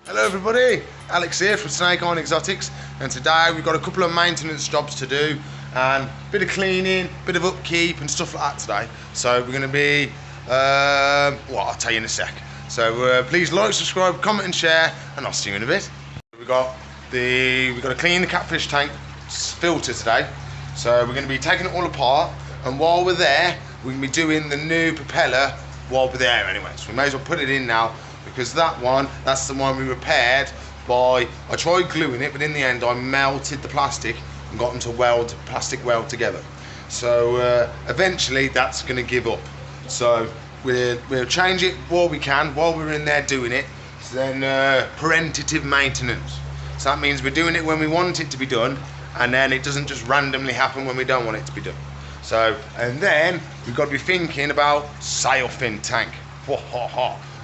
Hello everybody, Alex here from Snake Eye Exotics, and today we've got a couple of maintenance jobs to do and a bit of cleaning, bit of upkeep and stuff like that today. So we're going to be, well, I'll tell you in a sec. So please like, subscribe, comment and share, and I'll see you in a bit. We've got to clean the catfish tank filter today. So we're going to be taking it all apart, and while we're there, we're going to be doing the new propeller while we're there anyway. So we may as well put it in now, because that's the one we repaired by, I tried gluing it, but in the end I melted the plastic and got them to weld, plastic weld together. So eventually that's going to give up. So we'll change it while we can, while we're in there doing it. So then preventative maintenance. So that means we're doing it when we want it to be done, and then it doesn't just randomly happen when we don't want it to be done. So, and then we've got to be thinking about sail fin tank.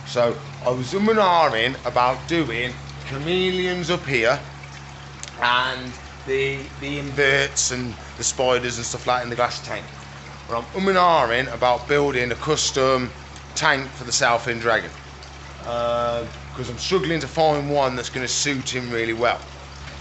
So I was and ahhing about doing chameleons up here and the inverts and the spiders and stuff like that in the glass tank. But I'm and ahhing about building a custom tank for the sail fin dragon, because I'm struggling to find one that's going to suit him really well.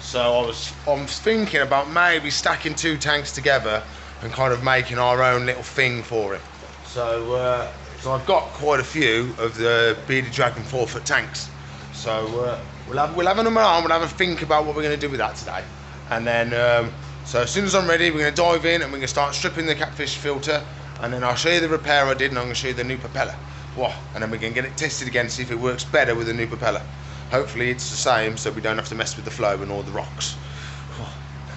So I'm thinking about maybe stacking two tanks together and kind of making our own little thing for him. So I've got quite a few of the bearded dragon 4-foot tanks. So we'll have an we'll have a think about what we're going to do with that today. And then so as soon as I'm ready, we're going to dive in and we're going to start stripping the catfish filter. And then I'll show you the repair I did, and I'm going to show you the new propeller. Wow. And then we're going to get it tested again, see if it works better with the new propeller. Hopefully it's the same, so we don't have to mess with the flow and all the rocks.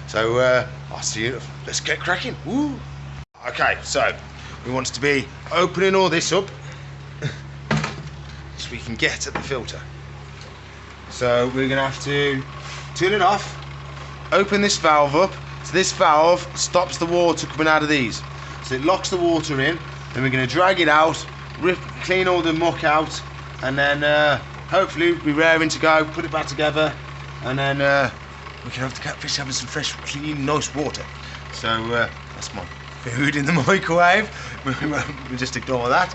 So I'll see you. Let's get cracking. Woo. Okay, so we want to be opening all this up so we can get at the filter. So we're going to have to turn it off, open this valve up. So this valve stops the water coming out of these. So it locks the water in, then we're going to drag it out, clean all the muck out, and then hopefully we're raring to go, put it back together, and then we can have the catfish having some fresh, clean, nice water. So that's my food in the microwave. We'll just ignore that.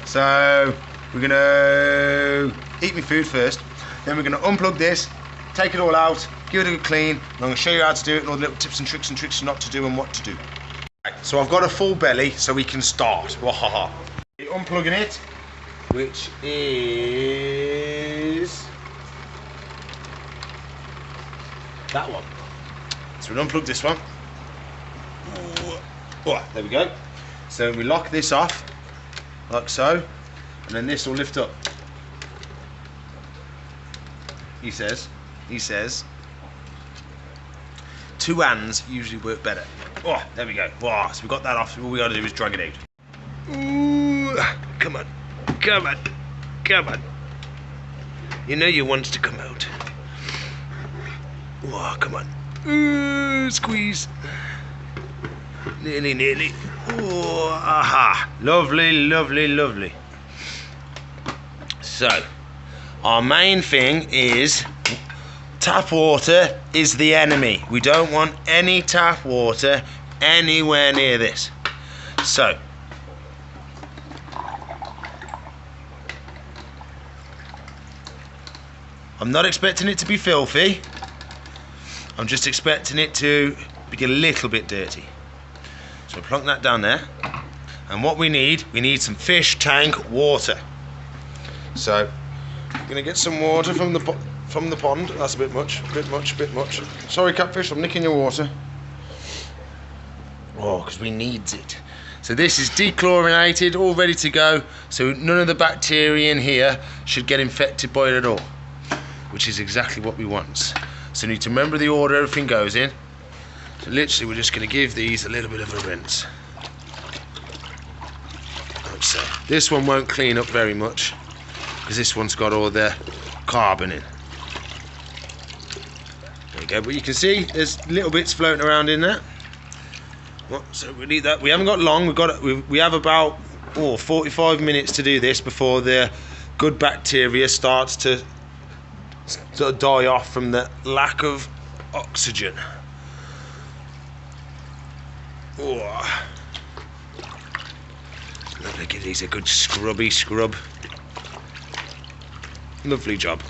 So we're gonna eat my food first, then we're gonna unplug this, take it all out, give it a good clean, and I'm gonna show you how to do it and all the little tips and tricks not to do and what to do. Right, so I've got a full belly, so we can start. Unplugging it, which is that one. So we'll unplug this one. Oh, there we go. So we lock this off, like so, and then this will lift up. He says, two hands usually work better. Oh, there we go. Oh, so we got that off. So all we got to do is drag it out. Ooh, come on. You know you want it to come out. Oh, come on. Ooh, squeeze. Nearly. Oh, aha. Lovely. So, our main thing is tap water is the enemy. We don't want any tap water anywhere near this. So, I'm not expecting it to be filthy. I'm just expecting it to be a little bit dirty. So plonk that down there. And what we need some fish tank water. So I'm gonna get some water from the pond. That's a bit much. Sorry, catfish, I'm nicking your water. Oh, because we needs it. So this is dechlorinated, all ready to go. So none of the bacteria in here should get infected by it at all, which is exactly what we want. So you need to remember the order everything goes in. So literally we're just going to give these a little bit of a rinse. Like so. This one won't clean up very much because this one's got all the carbon in. There you go, but you can see there's little bits floating around in there. Well, so we need that. We haven't got long. We have about 45 minutes to do this before the good bacteria starts to sort of die off from the lack of oxygen. Oh. Lovely, give these a good scrubby scrub. Lovely job.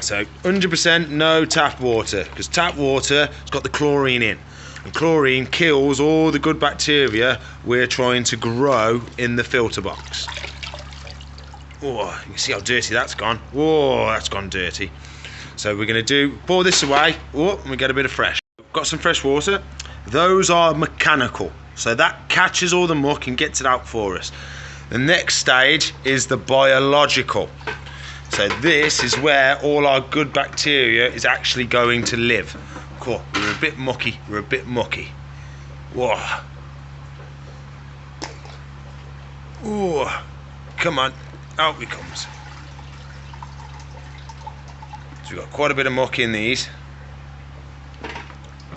So 100% no tap water, because tap water has got the chlorine in, and chlorine kills all the good bacteria we're trying to grow in the filter box. Oh, you can see how dirty that's gone. Oh, that's gone dirty. So we're going to pour this away. Oh, and we get a bit of fresh. Got some fresh water. Those are mechanical, so that catches all the muck and gets it out for us. The next stage is the biological. So this is where all our good bacteria is actually going to live. Cool. We're a bit mucky. We're a bit mucky. Whoa. Oh, come on. Out it comes. So we've got quite a bit of muck in these.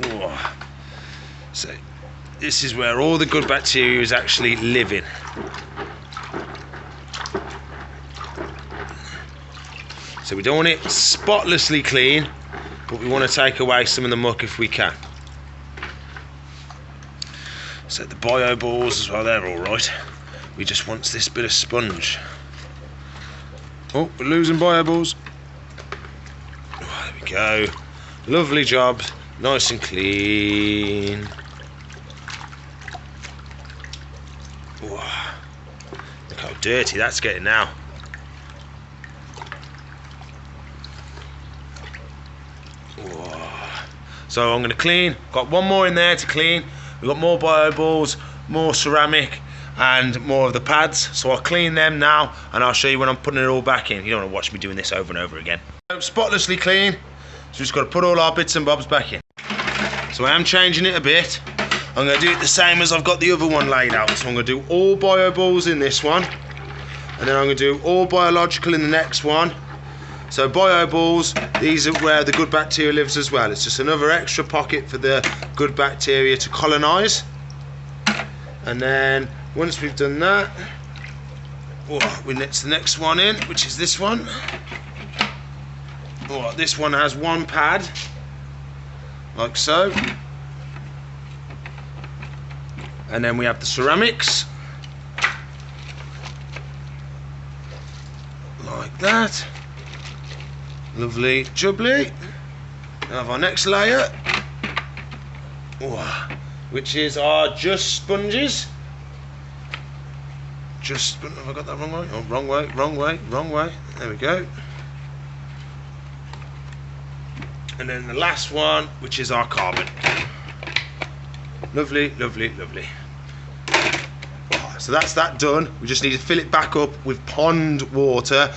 Oh. So this is where all the good bacteria is actually living. So we don't want it spotlessly clean, but we want to take away some of the muck if we can. So the bio balls as well, they're all right. We just want this bit of sponge. Oh, we're losing bio balls. Oh, there we go. Lovely job, nice and clean. Oh, look how dirty that's getting now. So I'm going to clean. Got one more in there to clean. We've got more bio balls, more ceramic, and more of the pads. So I'll clean them now, and I'll show you when I'm putting it all back in. You don't want to watch me doing this over and over again. Spotlessly clean. So we've just got to put all our bits and bobs back in. So I am changing it a bit. I'm going to do it the same as I've got the other one laid out. So I'm going to do all bio balls in this one, and then I'm going to do all biological in the next one. So bio balls, these are where the good bacteria lives as well. It's just another extra pocket for the good bacteria to colonise. And then once we've done that, we next the next one in, which is this one. Oh, this one has one pad, like so. And then we have the ceramics, like that. Lovely jubbly. Now have our next layer, which is our just sponges. Have I got that wrong way? Oh, wrong way, wrong way, wrong way. There we go. And then the last one, which is our carbon. Lovely, lovely, lovely. So that's that done. We just need to fill it back up with pond water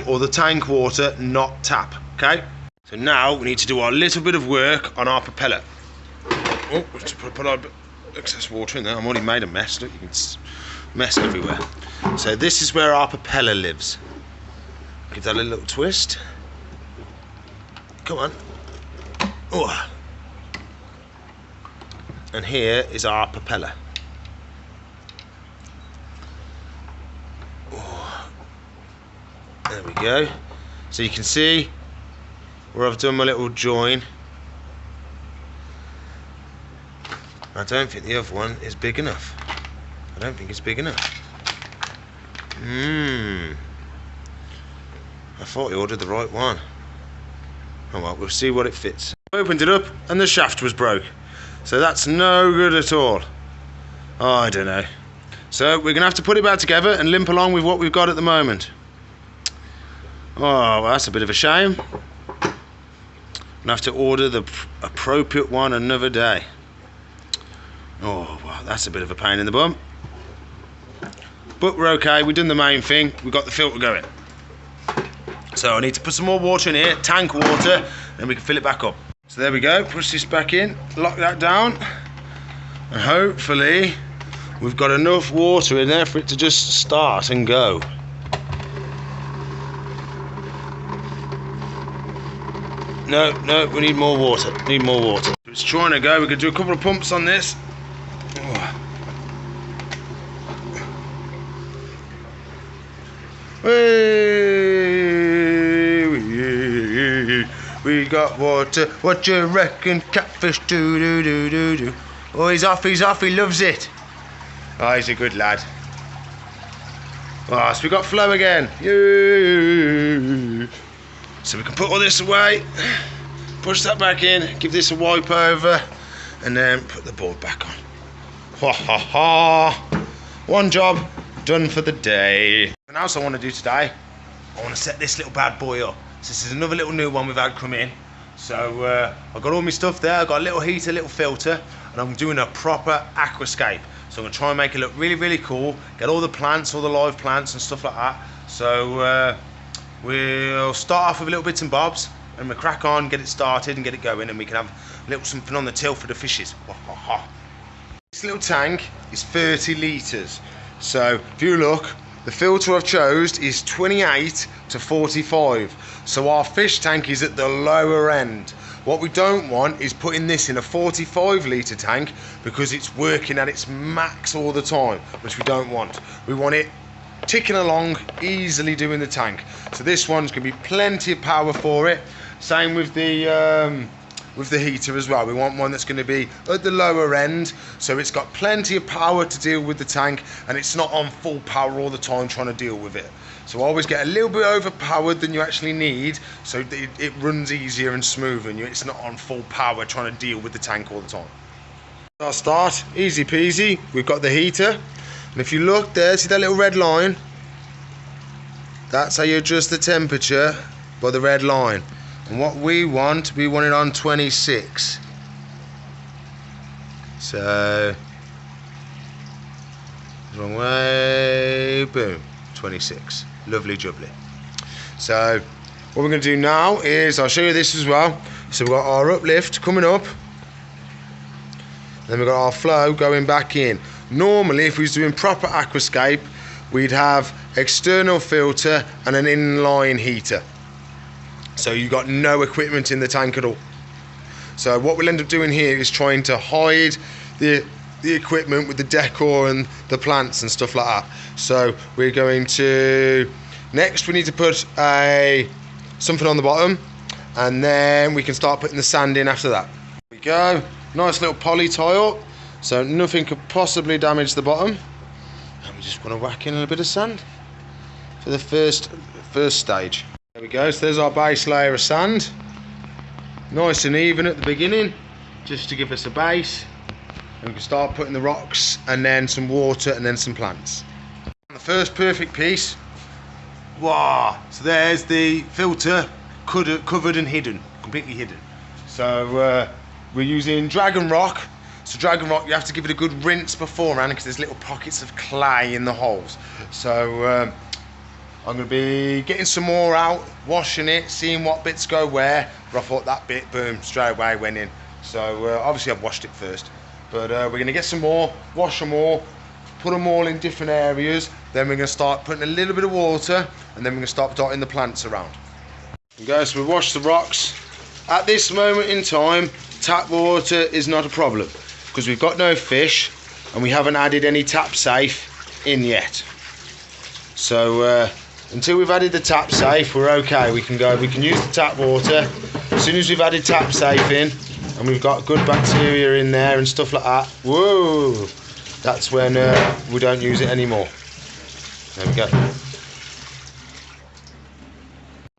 or the tank water, not tap. Okay? So now we need to do our little bit of work on our propeller. Oh, let's put our excess water in there. I've already made a mess. Look, you can mess everywhere. So this is where our propeller lives. Give that a little twist. Come on. Oh. And here is our propeller. Oh. There we go. So you can see where I've done my little join. I don't think the other one is big enough. I don't think it's big enough. I thought I ordered the right one. Oh well, we'll see what it fits. I opened it up and the shaft was broke. So that's no good at all. Oh, I don't know. So we're going to have to put it back together and limp along with what we've got at the moment. Oh, well, that's a bit of a shame. I'll have to order the appropriate one another day. Oh, well, that's a bit of a pain in the bum. But we're okay, we've done the main thing, we've got the filter going. So I need to put some more water in here, tank water, and we can fill it back up. So there we go, push this back in, lock that down, and hopefully we've got enough water in there for it to just start and go. No, we need more water, It's trying to go, we could do a couple of pumps on this. We got water. What you reckon, Catfish? Do. Oh, he's off, he loves it. Oh, he's a good lad. Oh, so we got flow again. Yay. So we can put all this away, push that back in, give this a wipe over, and then put the board back on. Ha ha ha! One job done for the day. And else I want to do today, I want to set this little bad boy up. So this is another little new one we've had come in. So I've got all my stuff there. I've got a little heater, little filter, and I'm doing a proper aquascape. So I'm going to try and make it look really, really cool. Get all the plants, all the live plants and stuff like that. So we'll start off with little bits and bobs, and we'll crack on, get it started and get it going, and we can have a little something on the till for the fishes. This little tank is 30 litres. So if you look, the filter I've chose is 28 to 45. So our fish tank is at the lower end. What we don't want is putting this in a 45 litre tank because it's working at its max all the time, which we don't want. We want it ticking along, easily doing the tank. So this one's going to be plenty of power for it. Same with the heater as well. We want one that's going to be at the lower end, so it's got plenty of power to deal with the tank, and it's not on full power all the time trying to deal with it. So always get a little bit overpowered than you actually need, so it runs easier and smoother, and it's not on full power trying to deal with the tank all the time. I'll start, easy peasy. We've got the heater, and if you look there, see that little red line? That's how you adjust the temperature by the red line. And what we want it on 26. So, wrong way, boom, 26. Lovely jubbly. So, what we're going to do now is, I'll show you this as well. So we've got our uplift coming up. Then we've got our flow going back in. Normally, if we was doing proper aquascape, we'd have external filter and an inline heater. So you've got no equipment in the tank at all. So what we'll end up doing here is trying to hide the equipment with the decor and the plants and stuff like that. So we're going to, next we need to put something on the bottom, and then we can start putting the sand in after that. There we go, nice little poly tile, so nothing could possibly damage the bottom. And we just want to whack in a little bit of sand for the first stage. There we go, so there's our base layer of sand. Nice and even at the beginning, just to give us a base. And we can start putting the rocks, and then some water, and then some plants. The first perfect piece. Wow, so there's the filter covered and hidden, completely hidden. So we're using Dragon Rock. So Dragon Rock, you have to give it a good rinse beforehand because there's little pockets of clay in the holes. So I'm going to be getting some more out, washing it, seeing what bits go where. But I thought that bit, boom, straight away went in. So obviously I've washed it first. But we're going to get some more, wash them all, put them all in different areas. Then we're going to start putting a little bit of water, and then we're going to start dotting the plants around. There we go, so we've washed the rocks. At this moment in time, tap water is not a problem because we've got no fish and we haven't added any tap safe in yet. So until we've added the tap safe, we're okay. We can use the tap water. As soon as we've added tap safe in and we've got good bacteria in there and stuff like that, whoa, that's when we don't use it anymore. There we go.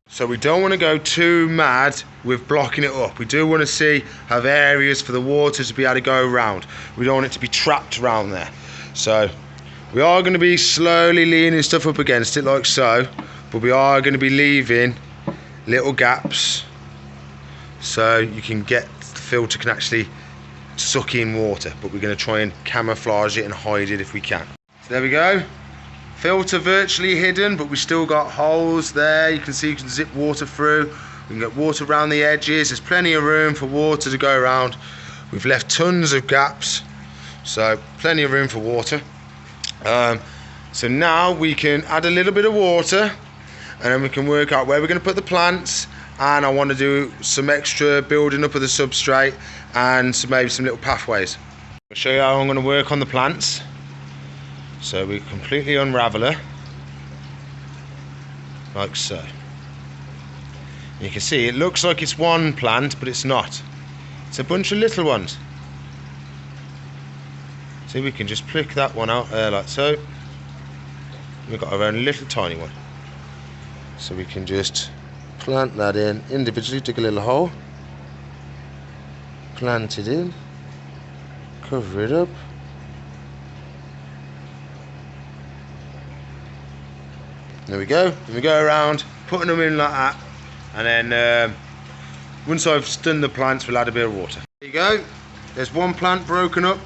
So we don't want to go too mad with blocking it up. We do want to have areas for the water to be able to go around. We don't want it to be trapped around there. So we are going to be slowly leaning stuff up against it like so, but we are going to be leaving little gaps so you can get the filter can actually suck in water, but we're going to try and camouflage it and hide it if we can. So there we go. Filter virtually hidden, but we still got holes there. You can see you can zip water through. We can get water around the edges. There's plenty of room for water to go around. We've left tons of gaps, so plenty of room for water. So now we can add a little bit of water, and then we can work out where we're going to put the plants. And I want to do some extra building up of the substrate and maybe some little pathways. I'll show you how I'm going to work on the plants. So we completely unravel her, like so. And you can see it looks like it's one plant, but it's not. It's a bunch of little ones. See, we can just prick that one out there like so. We've got our own little tiny one. So we can just Plant that in individually, dig a little hole, plant it in, cover it up. There we go. Then we go around putting them in like that, and then once I've done the plants, we'll add a bit of water. There you go. There's one plant broken up.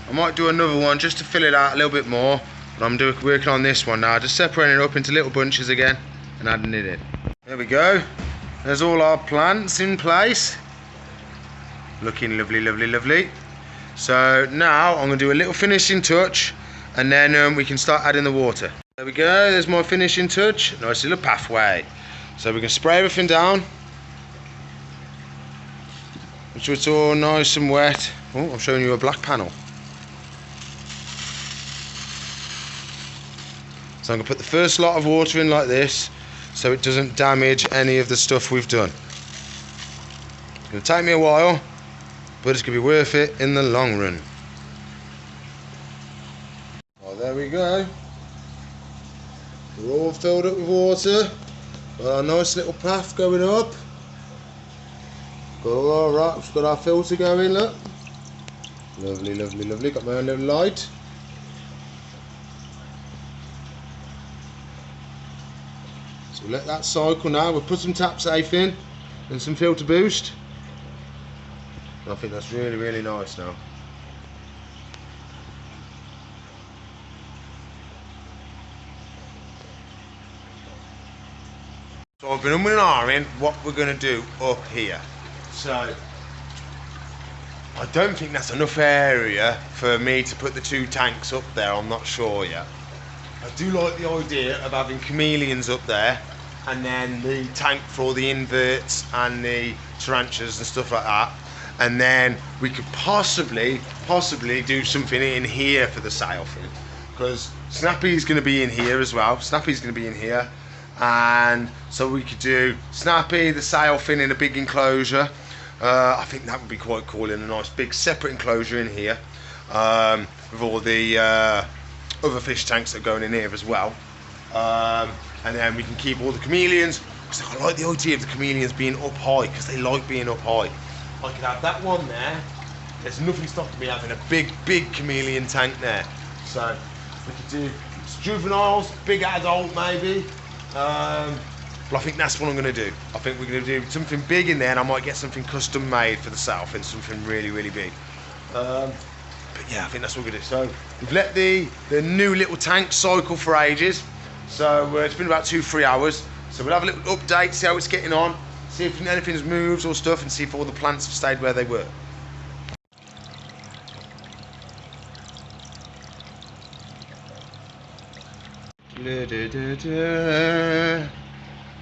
I might do another one just to fill it out a little bit more, but I'm working on this one now, just separating it up into little bunches again and adding it in. There we go. There's all our plants in place. Looking lovely, lovely, lovely. So now I'm going to do a little finishing touch, and then we can start adding the water. There we go, there's my finishing touch. Nice little pathway. So we can spray everything down. Make sure it's all nice and wet. Oh, I'm showing you a black panel. So I'm going to put the first lot of water in like this, so it doesn't damage any of the stuff we've done. It's going to take me a while, but it's going to be worth it in the long run. Oh, there we go. We're all filled up with water. Got our nice little path going up. Got all our rocks, got our filter going, look. Lovely, lovely, lovely. Got my own little light. So let that cycle now. We'll put some tap safe in and some filter boost. I think that's really, really nice now. So I've been umming and ahhing what we're going to do up here. So I don't think that's enough area for me to put the 2 tanks up there. I'm not sure yet. I do like the idea of having chameleons up there, and then the tank for all the inverts and the tarantulas and stuff like that. And then we could possibly do something in here for the sailfin, because Snappy's going to be in here as well. Snappy's going to be in here. And so we could do Snappy, the sailfin in a big enclosure. I think that would be quite cool, in a nice big separate enclosure in here, with all the other fish tanks that are going in here as well. And then we can keep all the chameleons, because I like the idea of the chameleons being up high, because they like being up high. I could have that one there. There's nothing stopping me having a big chameleon tank there. So we could do juveniles, big adult maybe. But I think that's what I'm going to do. I think we're going to do something big in there, and I might get something custom made for the south, and something really, really big. But yeah, I think that's what we're going to do. So we've let the new little tank cycle for ages. So it's been about 2-3 hours. So we'll have a little update, see how it's getting on, see if anything's moved or stuff, and see if all the plants have stayed where they were.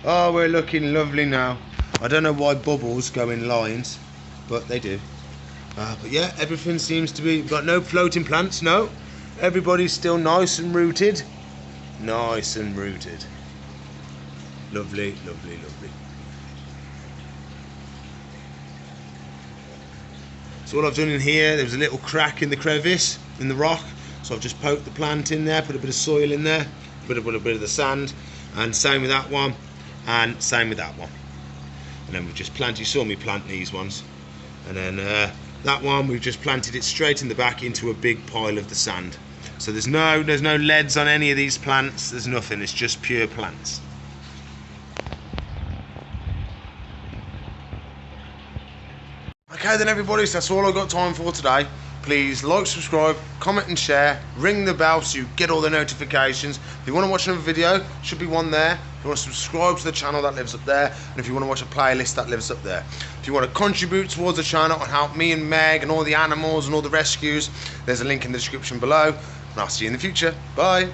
Oh, we're looking lovely now. I don't know why bubbles go in lines, but they do. But yeah, everything seems to be, got no floating plants, no. Everybody's still nice and rooted. Nice and rooted. Lovely, lovely, lovely. So what I've done in here, there was a little crack in the crevice, in the rock. So I've just poked the plant in there, put a bit of soil in there, put a bit of the sand, and same with that one, and same with that one. And then we've just planted, you saw me plant these ones. And then that one, we've just planted it straight in the back into a big pile of the sand. So there's no leads on any of these plants, there's nothing, it's just pure plants. Okay then everybody, so that's all I've got time for today. Please like, subscribe, comment and share, ring the bell so you get all the notifications. If you want to watch another video, should be one there. If you want to subscribe to the channel, that lives up there. And if you want to watch a playlist, that lives up there. If you want to contribute towards the channel and help me and Meg and all the animals and all the rescues, there's a link in the description below. And I'll see you in the future. Bye.